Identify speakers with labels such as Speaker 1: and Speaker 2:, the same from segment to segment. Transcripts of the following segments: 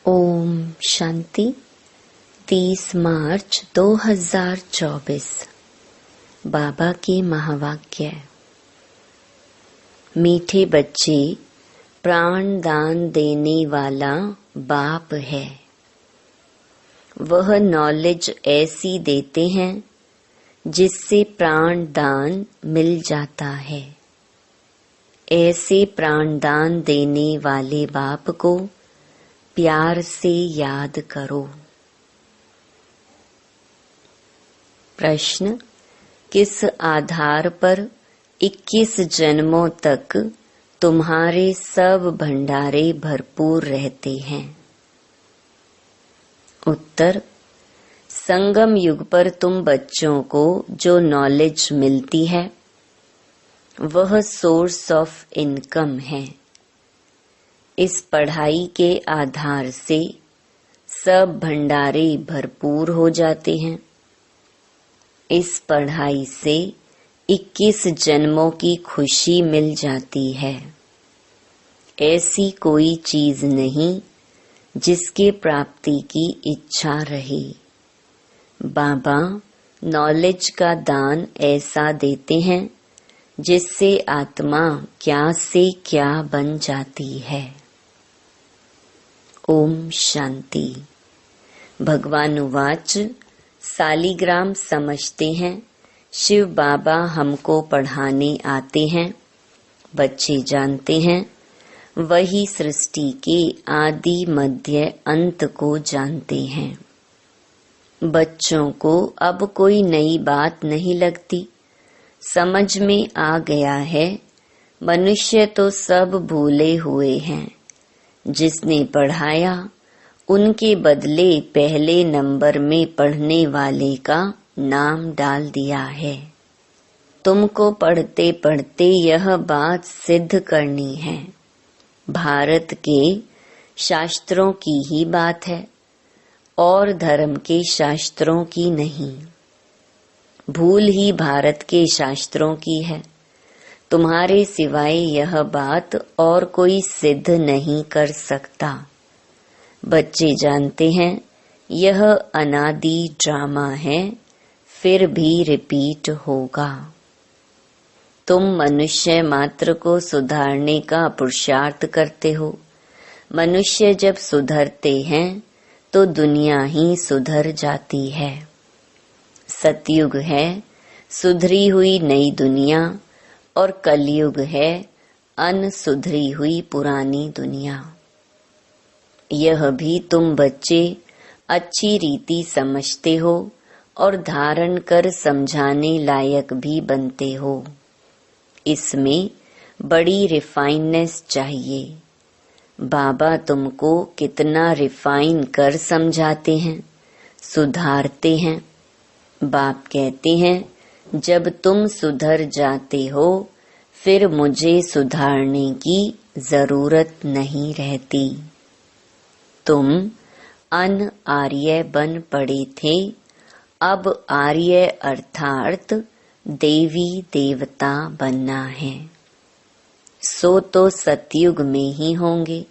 Speaker 1: ओम शांति। 30 मार्च 2024। बाबा के महावाक्य। मीठे बच्चे, प्राण दान देने वाला बाप है। वह नॉलेज ऐसी देते हैं जिससे प्राण दान मिल जाता है। ऐसे प्राण दान देने वाले बाप को प्यार से याद करो। प्रश्न: किस आधार पर 21 जन्मों तक तुम्हारे सब भंडारे भरपूर रहते हैं? उत्तर: संगम युग पर तुम बच्चों को जो नॉलेज मिलती है वह सोर्स ऑफ इनकम है। इस पढ़ाई के आधार से सब भंडारे भरपूर हो जाते हैं। इस पढ़ाई से 21 जन्मों की खुशी मिल जाती है। ऐसी कोई चीज नहीं जिसके प्राप्ति की इच्छा रहे। बाबा नॉलेज का दान ऐसा देते हैं जिससे आत्मा क्या से क्या बन जाती है। ओम शांति। भगवान उवाच: सालीग्राम समझते हैं शिव बाबा हमको पढ़ाने आते हैं। बच्चे जानते हैं वही सृष्टि के आदि मध्य अंत को जानते हैं। बच्चों को अब कोई नई बात नहीं लगती। समझ में आ गया है मनुष्य तो सब भूले हुए हैं। जिसने पढ़ाया उनके बदले पहले नंबर में पढ़ने वाले का नाम डाल दिया है। तुमको पढ़ते पढ़ते यह बात सिद्ध करनी है। भारत के शास्त्रों की ही बात है और धर्म के शास्त्रों की नहीं। भूल ही भारत के शास्त्रों की है। तुम्हारे सिवाय यह बात और कोई सिद्ध नहीं कर सकता। बच्चे जानते हैं यह अनादि ड्रामा है, फिर भी रिपीट होगा। तुम मनुष्य मात्र को सुधारने का पुरुषार्थ करते हो। मनुष्य जब सुधरते हैं तो दुनिया ही सुधर जाती है। सतयुग है सुधरी हुई नई दुनिया और कलयुग है अनसुधरी हुई पुरानी दुनिया। यह भी तुम बच्चे अच्छी रीति समझते हो और धारण कर समझाने लायक भी बनते हो। इसमें बड़ी रिफाइननेस चाहिए। बाबा तुमको कितना रिफाइन कर समझाते हैं, सुधारते हैं। बाप कहते हैं जब तुम सुधर जाते हो फिर मुझे सुधारने की जरूरत नहीं रहती। तुम अन आर्य बन पड़े थे, अब आर्य अर्थात देवी देवता बनना है। सो तो सतयुग में ही होंगे।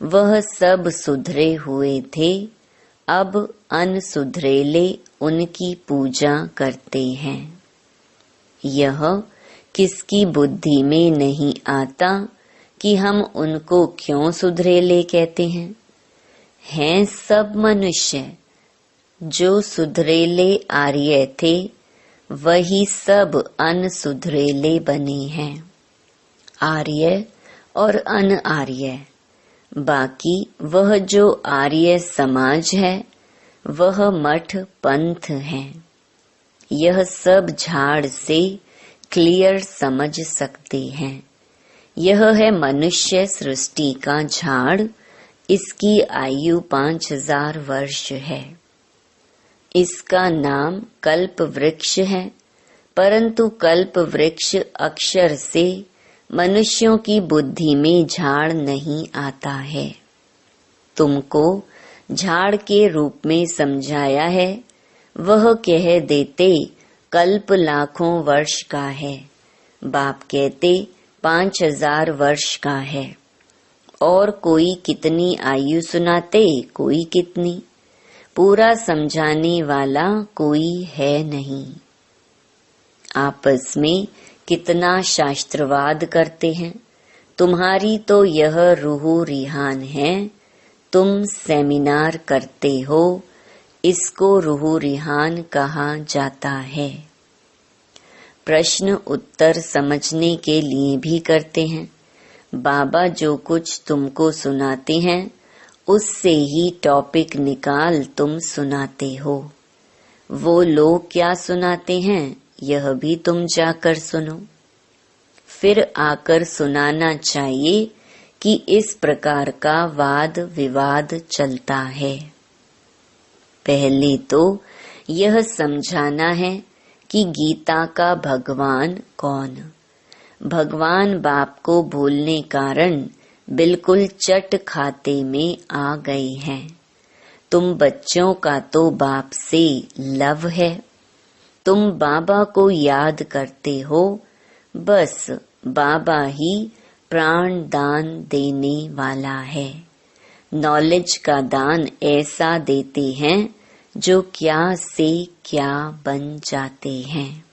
Speaker 1: वह सब सुधरे हुए थे, अब अनसुधरेले उनकी पूजा करते हैं। यह किसकी बुद्धि में नहीं आता कि हम उनको क्यों सुधरेले कहते हैं। हैं सब मनुष्य जो सुधरेले आर्य थे, वही सब अनसुधरेले बने हैं। आर्य और अन आर्य। बाकी वह जो आर्य समाज है वह मठ पंथ है। यह सब झाड़ से क्लियर समझ सकते हैं। यह है मनुष्य सृष्टि का झाड़। इसकी आयु 5000 वर्ष है। इसका नाम कल्प वृक्ष है, परंतु कल्प वृक्ष अक्षर से मनुष्यों की बुद्धि में झाड़ नहीं आता है। तुमको झाड़ के रूप में समझाया है। वह कह देते कल्प लाखों वर्ष का है। बाप कहते 5000 वर्ष का है। और कोई कितनी आयु सुनाते, कोई कितनी, पूरा समझाने वाला कोई है नहीं। आपस में कितना शास्त्रवाद करते हैं। तुम्हारी तो यह रूह रिहान है, तुम सेमिनार करते हो, इसको रूह रिहान कहा जाता है। प्रश्न उत्तर समझने के लिए भी करते हैं। बाबा जो कुछ तुमको सुनाते हैं उससे ही टॉपिक निकाल तुम सुनाते हो। वो लोग क्या सुनाते हैं यह भी तुम जाकर सुनो। फिर आकर सुनाना चाहिए कि इस प्रकार का वाद विवाद चलता है। पहले तो यह समझाना है कि गीता का भगवान कौन। भगवान बाप को भूलने कारण बिल्कुल चट खाते में आ गए हैं। तुम बच्चों का तो बाप से लव है, तुम बाबा को याद करते हो, बस बाबा ही प्राण दान देने वाला है। नॉलेज का दान ऐसा देते हैं जो क्या से क्या बन जाते हैं।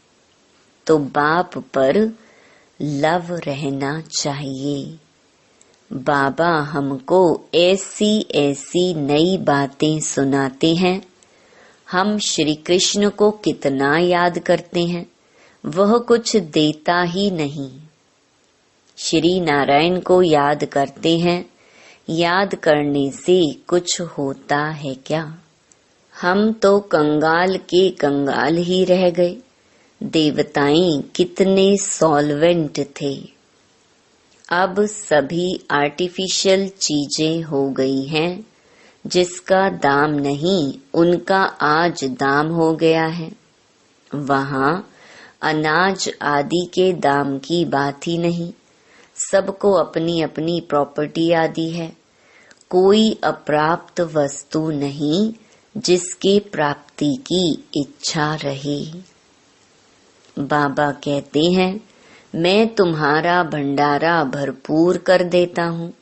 Speaker 1: तो बाप पर लव रहना चाहिए। बाबा हमको ऐसी ऐसी नई बातें सुनाते हैं। हम श्री कृष्ण को कितना याद करते हैं, वह कुछ देता ही नहीं। श्री नारायण को याद करते हैं, याद करने से कुछ होता है क्या? हम तो कंगाल के कंगाल ही रह गए। देवताएं कितने सॉल्वेंट थे। अब सभी आर्टिफिशियल चीजें हो गई हैं, जिसका दाम नहीं उनका आज दाम हो गया है। वहाँ अनाज आदि के दाम की बात ही नहीं। सबको अपनी अपनी प्रॉपर्टी आदि है। कोई अप्राप्त वस्तु नहीं जिसकी प्राप्ति की इच्छा रहे। बाबा कहते हैं, मैं तुम्हारा भंडारा भरपूर कर देता हूँ।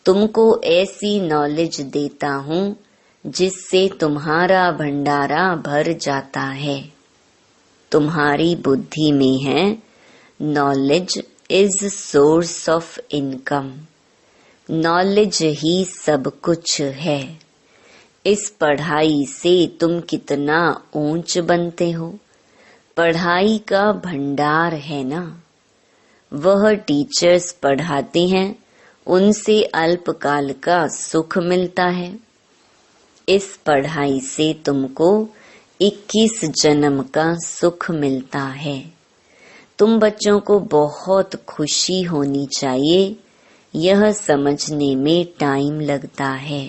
Speaker 1: तुमको ऐसी नॉलेज देता हूँ जिससे तुम्हारा भंडारा भर जाता है। तुम्हारी बुद्धि में है knowledge is source of income. Knowledge ही सब कुछ है। इस पढ़ाई से तुम कितना ऊंच बनते हो। पढ़ाई का भंडार है ना। वह टीचर्स पढ़ाते हैं, उनसे अल्पकाल का सुख मिलता है। इस पढ़ाई से तुमको 21 जन्म का सुख मिलता है। तुम बच्चों को बहुत खुशी होनी चाहिए। यह समझने में टाइम लगता है।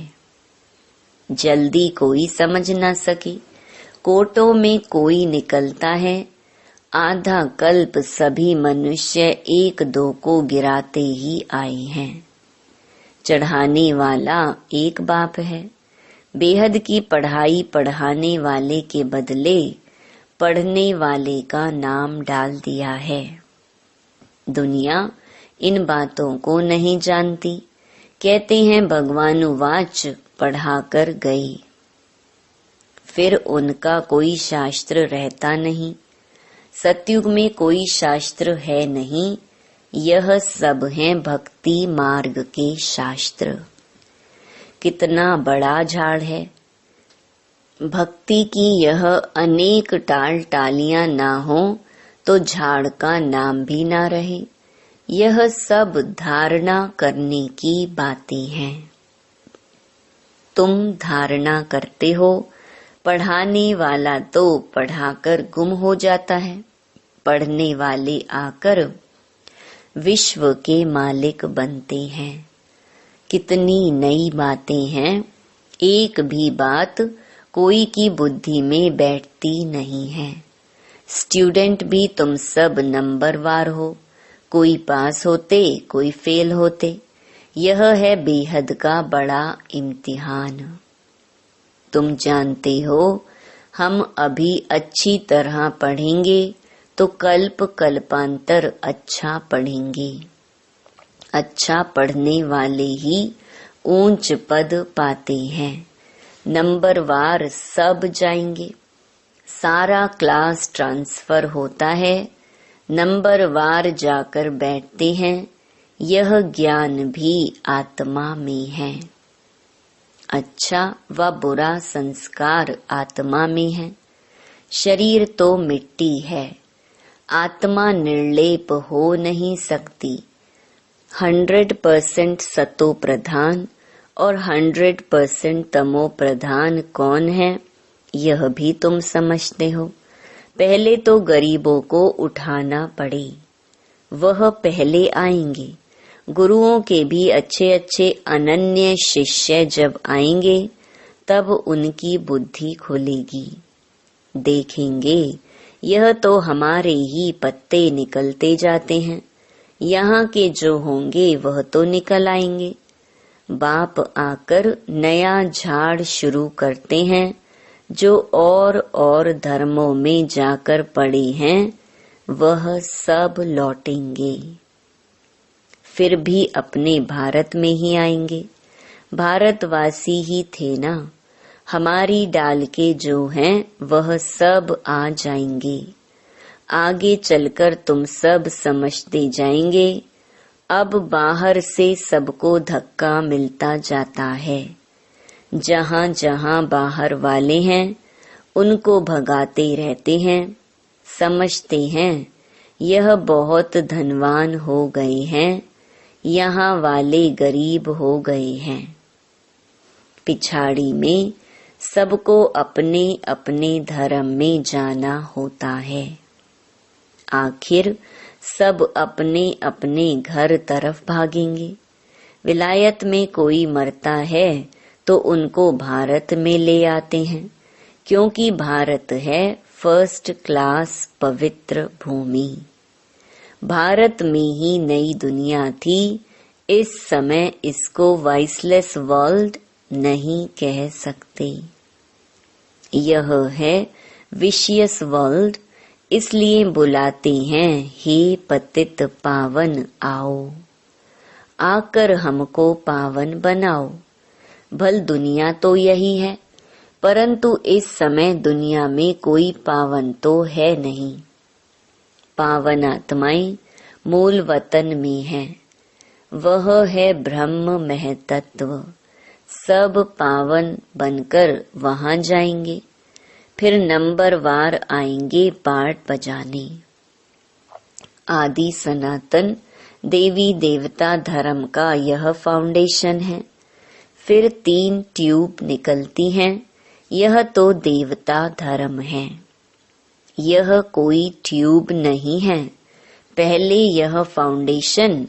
Speaker 1: जल्दी कोई समझ ना सके। कोटों में कोई निकलता है। आधा कल्प सभी मनुष्य एक दो को गिराते ही आए हैं। चढ़ाने वाला एक बाप है। बेहद की पढ़ाई पढ़ाने वाले के बदले पढ़ने वाले का नाम डाल दिया है। दुनिया इन बातों को नहीं जानती। कहते हैं भगवानुवाच पढ़ाकर गई। फिर उनका कोई शास्त्र रहता नहीं। सतयुग में कोई शास्त्र है नहीं। यह सब हैं भक्ति मार्ग के शास्त्र। कितना बड़ा झाड़ है। भक्ति की यह अनेक टाल टालियां ना हो तो झाड़ का नाम भी ना रहे। यह सब धारणा करने की बातें हैं। तुम धारणा करते हो। पढ़ाने वाला तो पढ़ाकर गुम हो जाता है। पढ़ने वाले आकर विश्व के मालिक बनते हैं। कितनी नई बातें हैं। एक भी बात कोई की बुद्धि में बैठती नहीं है। स्टूडेंट भी तुम सब नंबरवार हो। कोई पास होते, कोई फेल होते। यह है बेहद का बड़ा इम्तिहान। तुम जानते हो, हम अभी अच्छी तरह पढ़ेंगे तो कल्प कल्पांतर अच्छा पढ़ेंगे। अच्छा पढ़ने वाले ही ऊंच पद पाते हैं। नंबरवार सब जाएंगे। सारा क्लास ट्रांसफर होता है, नंबरवार जाकर बैठते हैं। यह ज्ञान भी आत्मा में है। अच्छा व बुरा संस्कार आत्मा में है। शरीर तो मिट्टी है, आत्मा निर्लेप हो नहीं सकती। 100% सतो प्रधान और 100% तमो प्रधान कौन है, यह भी तुम समझते हो। पहले तो गरीबों को उठाना पड़े, वह पहले आएंगे। गुरुओं के भी अच्छे अच्छे अनन्य शिष्य जब आएंगे, तब उनकी बुद्धि खुलेगी। देखेंगे यह तो हमारे ही पत्ते निकलते जाते हैं, यहाँ के जो होंगे वह तो निकल आएंगे। बाप आकर नया झाड़ शुरू करते हैं। जो और धर्मों में जाकर पड़े हैं, वह सब लौटेंगे। फिर भी अपने भारत में ही आएंगे। भारतवासी ही थे ना। हमारी डाल के जो हैं वह सब आ जाएंगे। आगे चलकर तुम सब समझते जाएंगे। अब बाहर से सबको धक्का मिलता जाता है। जहाँ जहाँ बाहर वाले हैं उनको भगाते रहते हैं। समझते हैं यह बहुत धनवान हो गए हैं, यहाँ वाले गरीब हो गए हैं। पिछाड़ी में सबको अपने अपने धर्म में जाना होता है। आखिर सब अपने अपने घर तरफ भागेंगे। विलायत में कोई मरता है तो उनको भारत में ले आते हैं, क्योंकि भारत है फर्स्ट क्लास पवित्र भूमि। भारत में ही नई दुनिया थी। इस समय इसको वाइसलेस वर्ल्ड नहीं कह सकते। यह है विशियस वर्ल्ड, इसलिए बुलाते हैं हे पतित पावन आओ, आकर हमको पावन बनाओ। भल दुनिया तो यही है, परंतु इस समय दुनिया में कोई पावन तो है नहीं। पावन आत्माएं मूल वतन में है, वह है ब्रह्म महतत्व। सब पावन बनकर वहां जाएंगे। फिर नंबरवार आएंगे पाठ बजाने। आदि सनातन देवी देवता धर्म का यह फाउंडेशन है। फिर 3 ट्यूब निकलती हैं, यह तो देवता धर्म है। यह कोई ट्यूब नहीं है। पहले यह फाउंडेशन,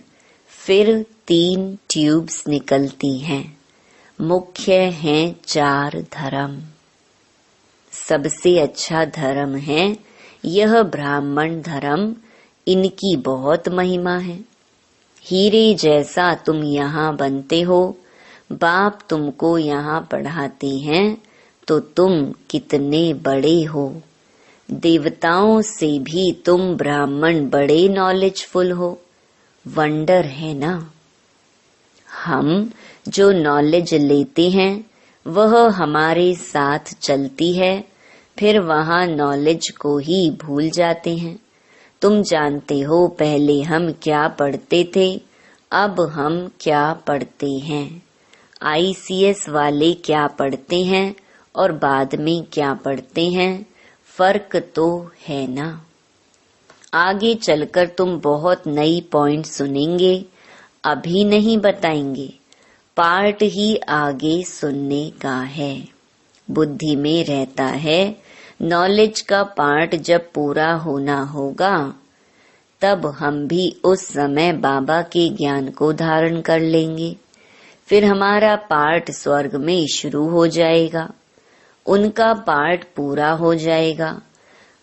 Speaker 1: फिर 3 ट्यूब्स निकलती हैं। मुख्य हैं 4 धर्म। सबसे अच्छा धर्म है यह ब्राह्मण धर्म। इनकी बहुत महिमा है। हीरे जैसा तुम यहाँ बनते हो। बाप तुमको यहाँ पढ़ाते हैं तो तुम कितने बड़े हो। देवताओं से भी तुम ब्राह्मण बड़े नॉलेजफुल हो। वंडर है ना। हम जो नॉलेज लेते हैं वह हमारे साथ चलती है, फिर वहाँ नॉलेज को ही भूल जाते हैं। तुम जानते हो पहले हम क्या पढ़ते थे, अब हम क्या पढ़ते हैं। ICS वाले क्या पढ़ते हैं और बाद में क्या पढ़ते हैं, फर्क तो है ना। आगे चलकर तुम बहुत नई पॉइंट सुनेंगे, अभी नहीं बताएंगे। पार्ट ही आगे सुनने का है। बुद्धि में रहता है नॉलेज का पार्ट जब पूरा होना होगा, तब हम भी उस समय बाबा के ज्ञान को धारण कर लेंगे। फिर हमारा पार्ट स्वर्ग में शुरू हो जाएगा, उनका पार्ट पूरा हो जाएगा।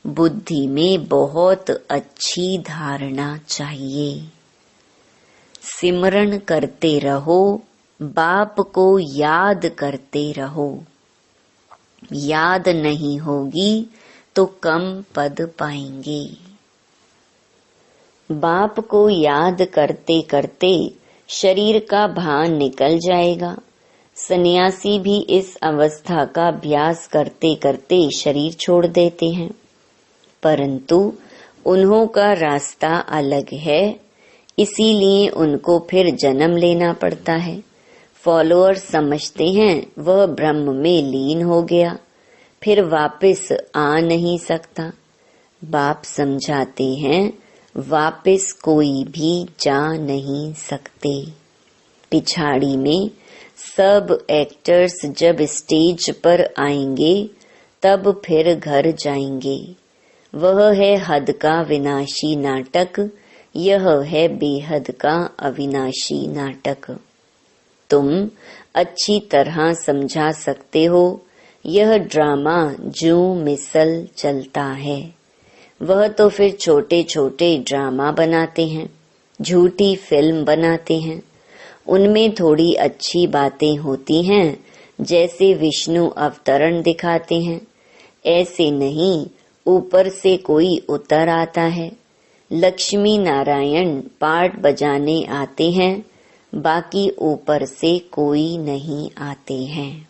Speaker 1: बुद्धि में बहुत अच्छी धारणा चाहिए। सिमरन करते रहो, बाप को याद करते रहो। याद नहीं होगी तो कम पद पाएंगे। बाप को याद करते करते शरीर का भान निकल जाएगा। सन्यासी भी इस अवस्था का अभ्यास करते करते शरीर छोड़ देते हैं, परंतु उन्हों का रास्ता अलग है, इसीलिए उनको फिर जन्म लेना पड़ता है। फॉलोअर्स समझते हैं वह ब्रह्म में लीन हो गया, फिर वापस आ नहीं सकता। बाप समझाते हैं वापस कोई भी जा नहीं सकते। पिछाड़ी में सब एक्टर्स जब स्टेज पर आएंगे तब फिर घर जाएंगे। वह है हद का विनाशी नाटक, यह है बेहद का अविनाशी नाटक। तुम अच्छी तरह समझा सकते हो, यह ड्रामा जो मिसल चलता है। वह तो फिर छोटे छोटे ड्रामा बनाते हैं, झूठी फिल्म बनाते हैं। उनमें थोड़ी अच्छी बातें होती हैं, जैसे विष्णु अवतरण दिखाते हैं। ऐसे नहीं ऊपर से कोई उतर आता है। लक्ष्मी नारायण पार्ट बजाने आते हैं, बाकी ऊपर से कोई नहीं आते हैं।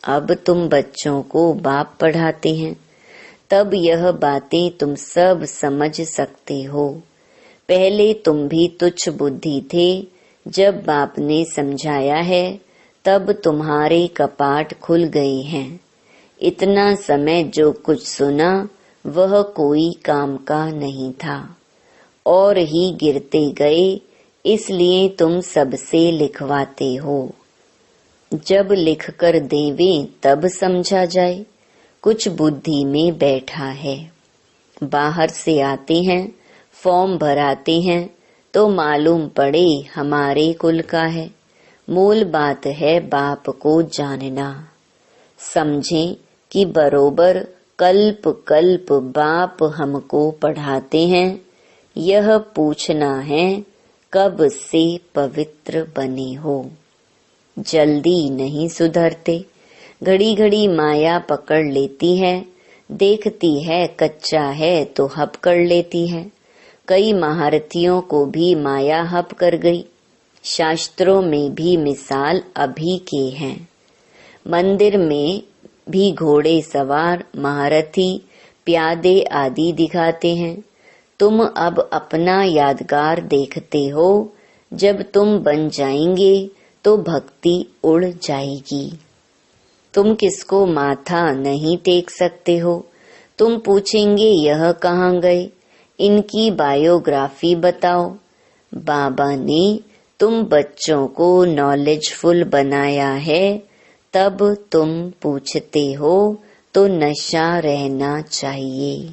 Speaker 1: अब तुम बच्चों को बाप पढ़ाते हैं, तब यह बातें तुम सब समझ सकते हो। पहले तुम भी तुच्छ बुद्धि थे, जब बाप ने समझाया है तब तुम्हारे कपाट खुल गए हैं। इतना समय जो कुछ सुना वह कोई काम का नहीं था, और ही गिरते गए, इसलिए तुम सबसे लिखवाते हो। जब लिख कर देवें तब समझा जाए। कुछ बुद्धि में बैठा है। बाहर से आते हैं, फॉर्म भराते हैं तो मालूम पड़े हमारे कुल का है। मूल बात है बाप को जानना। समझें कि बरोबर कल्प कल्प बाप हमको पढ़ाते हैं। यह पूछना है कब से पवित्र बने हो। जल्दी नहीं सुधरते। घड़ी घड़ी माया पकड़ लेती है, देखती है कच्चा है तो हप कर लेती है। कई महारथियों को भी माया हप कर गई। शास्त्रों में भी मिसाल अभी के हैं। मंदिर में भी घोड़े सवार, महारथी, प्यादे आदि दिखाते हैं। तुम अब अपना यादगार देखते हो। जब तुम बन जाएंगे तो भक्ति उड़ जाएगी। तुम किसको माथा नहीं टेक सकते हो। तुम पूछेंगे यह कहाँ गए, इनकी बायोग्राफी बताओ। बाबा ने तुम बच्चों को नॉलेजफुल बनाया है, तब तुम पूछते हो तो नशा रहना चाहिए।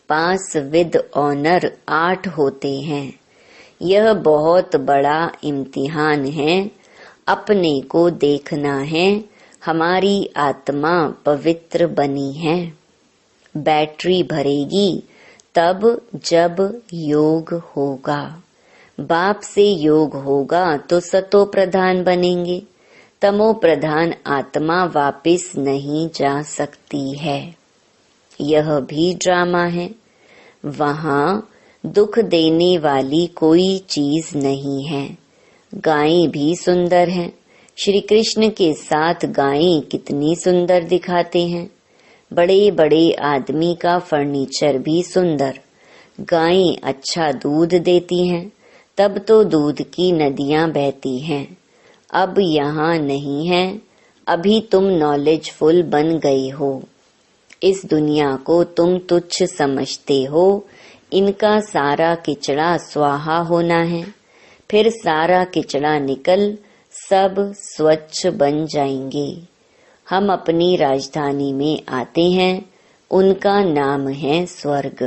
Speaker 1: पास विद ऑनर 8 होते हैं। यह बहुत बड़ा इम्तिहान है। अपने को देखना है, हमारी आत्मा पवित्र बनी है। बैटरी भरेगी तब जब योग होगा। बाप से योग होगा तो सतो प्रधान बनेंगे। तमो प्रधान आत्मा वापिस नहीं जा सकती है। यह भी ड्रामा है। वहाँ दुख देने वाली कोई चीज नहीं है। गायें भी सुंदर हैं। श्री कृष्ण के साथ गायें कितनी सुंदर दिखाते हैं। बड़े बड़े आदमी का फर्नीचर भी सुंदर। गायें अच्छा दूध देती हैं, तब तो दूध की नदियां बहती हैं। अब यहाँ नहीं है। अभी तुम नॉलेजफुल बन गए हो। इस दुनिया को तुम तुच्छ समझते हो। इनका सारा किचड़ा स्वाहा होना है। फिर सारा किचड़ा निकल सब स्वच्छ बन जाएंगे। हम अपनी राजधानी में आते हैं, उनका नाम है स्वर्ग।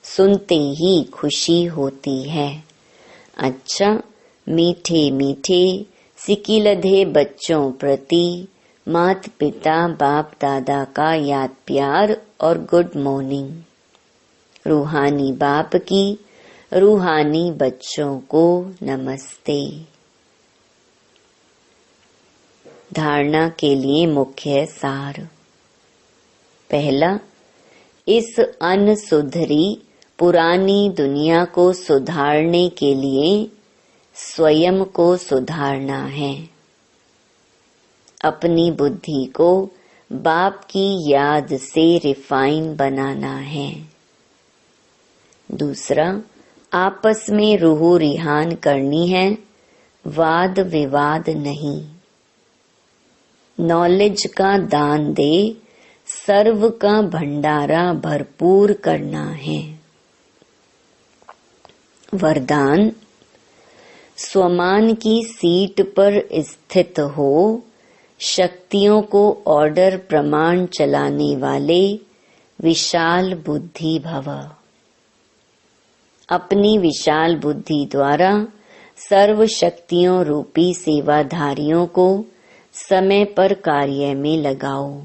Speaker 1: सुनते ही खुशी होती है। अच्छा, मीठे मीठे सिकिलधे बच्चों प्रति मात पिता बाप दादा का याद प्यार और गुड मॉर्निंग। रूहानी बाप की रूहानी बच्चों को नमस्ते। धारणा के लिए मुख्य सार। पहला, इस अनसुधरी पुरानी दुनिया को सुधारने के लिए स्वयं को सुधारना है। अपनी बुद्धि को बाप की याद से रिफाइन बनाना है। दूसरा, आपस में रूह रिहान करनी है, वाद विवाद नहीं। नॉलेज का दान दे, सर्व का भंडारा भरपूर करना है। वरदान, स्वमान की सीट पर स्थित हो, शक्तियों को ऑर्डर प्रमाण चलाने वाले विशाल बुद्धि भव। अपनी विशाल बुद्धि द्वारा सर्व शक्तियों रूपी सेवाधारियों को समय पर कार्य में लगाओ।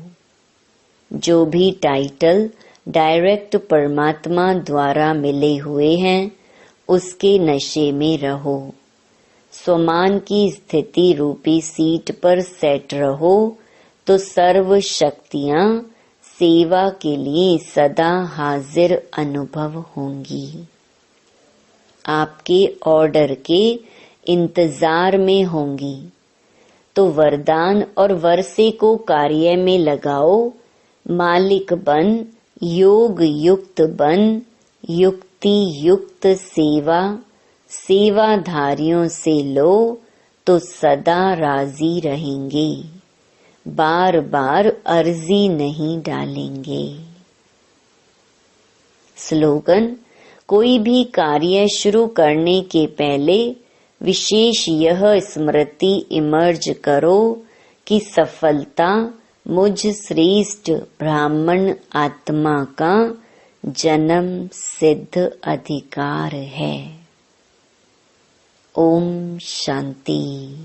Speaker 1: जो भी टाइटल डायरेक्ट परमात्मा द्वारा मिले हुए हैं, उसके नशे में रहो। स्वमान की स्थिति रूपी सीट पर सेट रहो तो सर्व शक्तियां सेवा के लिए सदा हाजिर अनुभव होंगी। आपके ऑर्डर के इंतजार में होंगी। तो वरदान और वर्षे को कार्य में लगाओ। मालिक बन, योग युक्त बन, युक्ति युक्त सेवा, सेवाधारियों से लो तो सदा राजी रहेंगे। बार बार अर्जी नहीं डालेंगे। स्लोगन, कोई भी कार्य शुरू करने के पहले विशेष यह स्मृति इमर्ज करो कि सफलता मुझ श्रेष्ठ ब्राह्मण आत्मा का जन्म सिद्ध अधिकार है। ओम शांति।